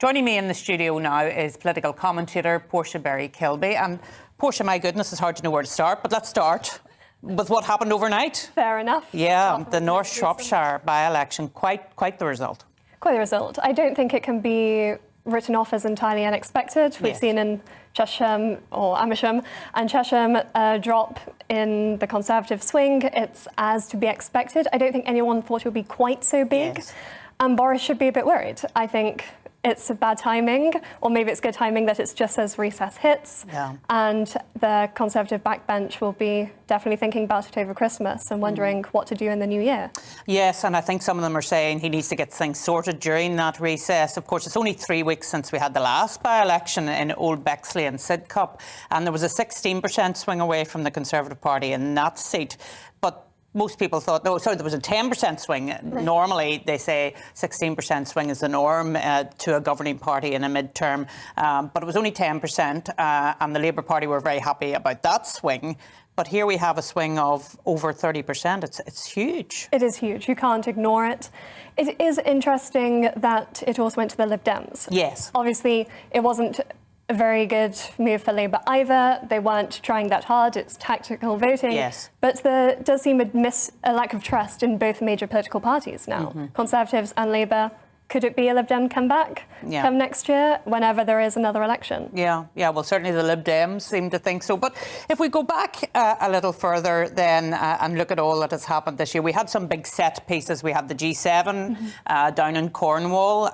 Joining me in the studio now is political commentator Portia Berry-Kilby. And Portia, my goodness, it's hard to know where to start, but let's start with what happened overnight. Fair enough. Yeah, the North Shropshire by-election, quite the result. Quite the result. I don't think it can be written off as entirely unexpected. We've seen in Chesham or Amersham and Chesham a drop in the Conservative swing. It's as to be expected. I don't think anyone thought it would be quite so big. Yes. And Boris should be a bit worried. I think it's a bad timing, or maybe it's good timing that it's just as recess hits. Yeah. And the Conservative backbench will be definitely thinking about it over Christmas and wondering what to do in the new year. Yes, and I think some of them are saying he needs to get things sorted during that recess. Of course, it's only 3 weeks since we had the last by-election in Old Bexley and Sidcup, and there was a 16% swing away from the Conservative Party in that seat. But most people thought, no, sorry, there was a 10% swing. Right. Normally, they say 16% swing is the norm to a governing party in a midterm, but it was only 10%, and the Labour Party were very happy about that swing. But here we have a swing of over 30%. It's huge. It is huge. You can't ignore it. It is interesting that it also went to the Lib Dems. Yes. Obviously, it wasn't a very good move for Labour either. They weren't trying that hard. It's tactical voting. Yes. But there does seem a lack of trust in both major political parties now, Conservatives and Labour. Could it be a Lib Dem comeback come next year, whenever there is another election? Yeah, well, certainly the Lib Dems seem to think so. But if we go back a little further then and look at all that has happened this year, we had some big set pieces. We had the G7 down in Cornwall.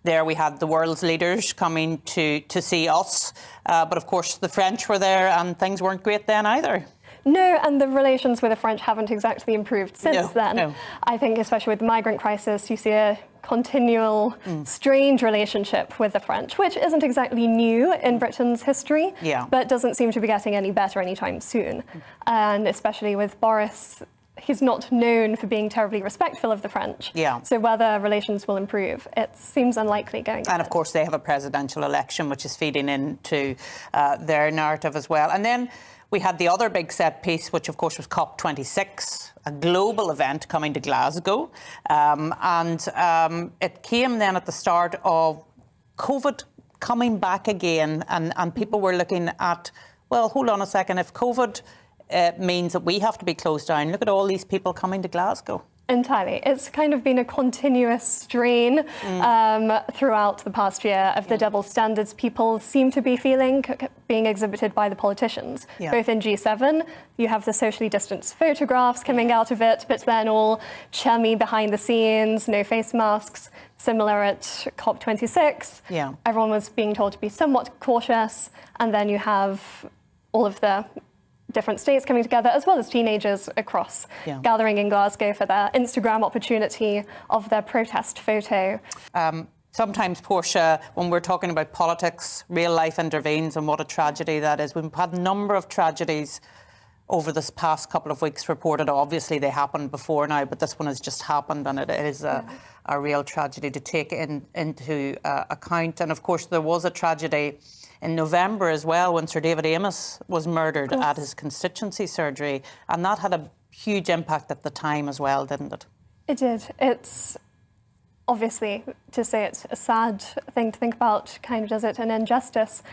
There we had the world's leaders coming to see us. But of course, the French were there and things weren't great then either. No, and the relations with the French haven't exactly improved since then. No. I think especially with the Migrant Crisis, you see a continual strained relationship with the French, which isn't exactly new in Britain's history, but doesn't seem to be getting any better anytime soon. And especially with Boris, he's not known for being terribly respectful of the French. So whether relations will improve, it seems unlikely going ahead. And of course, they have a presidential election, which is feeding into their narrative as well. And then we had the other big set piece, which of course was COP26, a global event coming to Glasgow. It came then at the start of COVID coming back again, and people were looking at, well, hold on a second, if COVID means that we have to be closed down, look at all these people coming to Glasgow. Entirely. It's kind of been a continuous strain throughout the past year of the double standards people seem to be feeling being exhibited by the politicians. Both in G7, you have the socially distanced photographs coming out of it, but then all chummy behind the scenes, no face masks. Similar at COP26. Everyone was being told to be somewhat cautious, and then you have all of the different states coming together, as well as teenagers across, gathering in Glasgow for their Instagram opportunity of their protest photo. Sometimes, Portia, when we're talking about politics, real life intervenes, and what a tragedy that is. We've had a number of tragedies over this past couple of weeks reported. Obviously, they happened before now, but this one has just happened, and it is a real tragedy to take into account. And of course, there was a tragedy in November as well, when Sir David Amos was murdered at his constituency surgery, and that had a huge impact at the time as well, didn't it? It did. It's obviously, to say it's a sad thing to think about, kind of does it an injustice.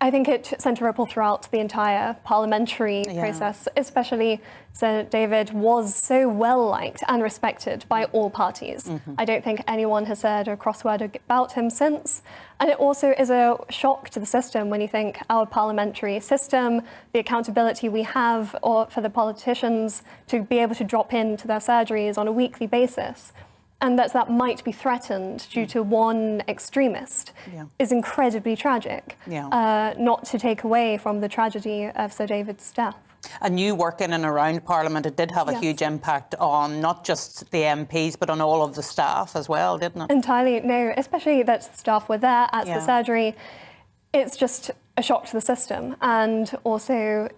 I think it sent a ripple throughout the entire parliamentary process, especially Sir David was so well-liked and respected by all parties. I don't think anyone has said a cross word about him since. And it also is a shock to the system when you think our parliamentary system, the accountability we have for the politicians to be able to drop into their surgeries on a weekly basis, and that might be threatened due to one extremist is incredibly tragic, not to take away from the tragedy of Sir David's death. And you work in and around Parliament, it did have a huge impact on not just the MPs, but on all of the staff as well, didn't it? Entirely, no, especially that staff were there at the surgery. It's just a shock to the system, and also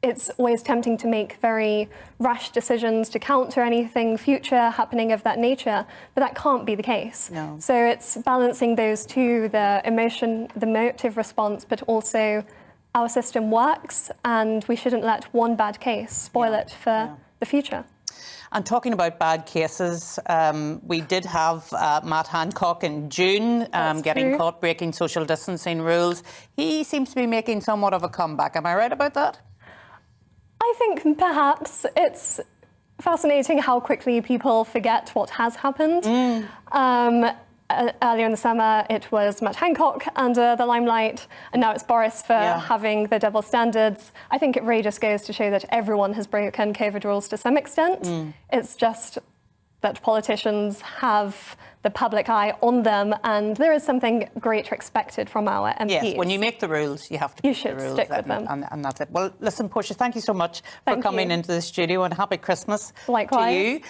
it's always tempting to make very rash decisions to counter anything future happening of that nature, but that can't be the case. No. So it's balancing those two, the emotion, the emotive response, but also our system works, and we shouldn't let one bad case spoil it for the future. And talking about bad cases, we did have Matt Hancock in June getting caught breaking social distancing rules. He seems to be making somewhat of a comeback. Am I right about that? I think perhaps it's fascinating how quickly people forget what has happened. Earlier in the summer, it was Matt Hancock under the limelight, and now it's Boris for having the double standards. I think it really just goes to show that everyone has broken COVID rules to some extent. It's just that politicians have the public eye on them, and there is something greater expected from our MPs. Yes, when you make the rules, you have to keep the rules. Stick with them. And that's it. Well, listen, Portia, thank you so much for coming into the studio, and happy Christmas Likewise. to you.